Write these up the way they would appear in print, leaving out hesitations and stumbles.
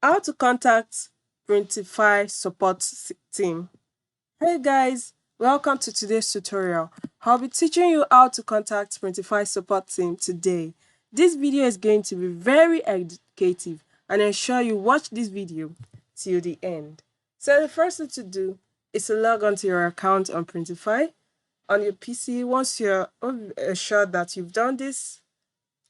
How to contact Printify Support Team. Hey guys, welcome to today's tutorial. I'll be teaching you how to contact Printify Support Team today. This video is going to be very educative and ensure you watch this video till the end. So the first thing to do is to log on to your account on Printify on your PC. Once you're assured that you've done this,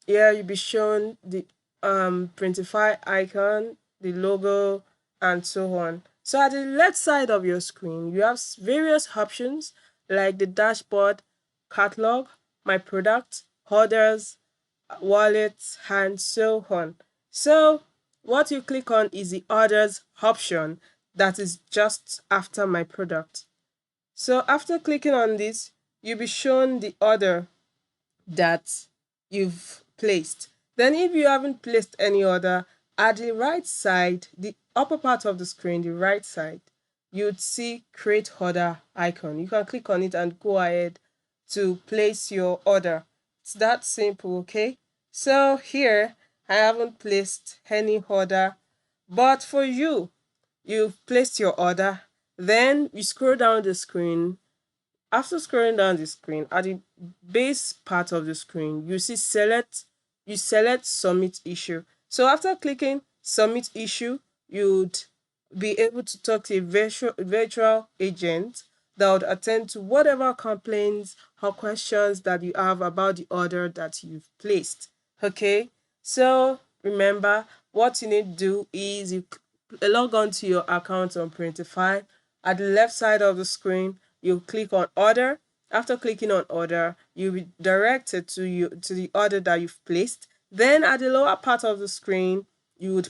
here you'll be shown the Printify icon, the logo, and so on. So at the left side of your screen, you have various options like the dashboard, catalog, my product, orders, wallets, and so on. So what you click on is the orders option that is just after my product. So after clicking on this, you'll be shown the order that you've placed. Then if you haven't placed any order, at the right side, the upper part of the screen, the right side, you'd see create order icon. You can click on it and go ahead to place your order. It's that simple, okay? So here, I haven't placed any order, but for you, you've placed your order. Then you scroll down the screen. After scrolling down the screen, at the base part of the screen, you select submit issue. So after clicking submit issue, you'd be able to talk to a virtual agent that would attend to whatever complaints or questions that you have about the order that you've placed. Okay, so remember, what you need to do is you log on to your account on Printify. At the left side of the screen, you click on order. After clicking on order, you'll be directed to the order that you've placed. Then at the lower part of the screen, you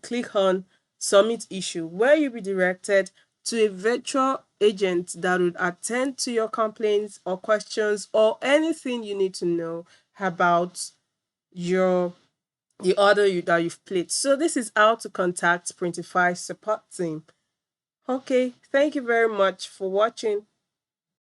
click on submit issue, where you'll be directed to a virtual agent that would attend to your complaints or questions or anything you need to know about the order that you've placed. So this is how to contact Printify Support Team. Okay, thank you very much for watching.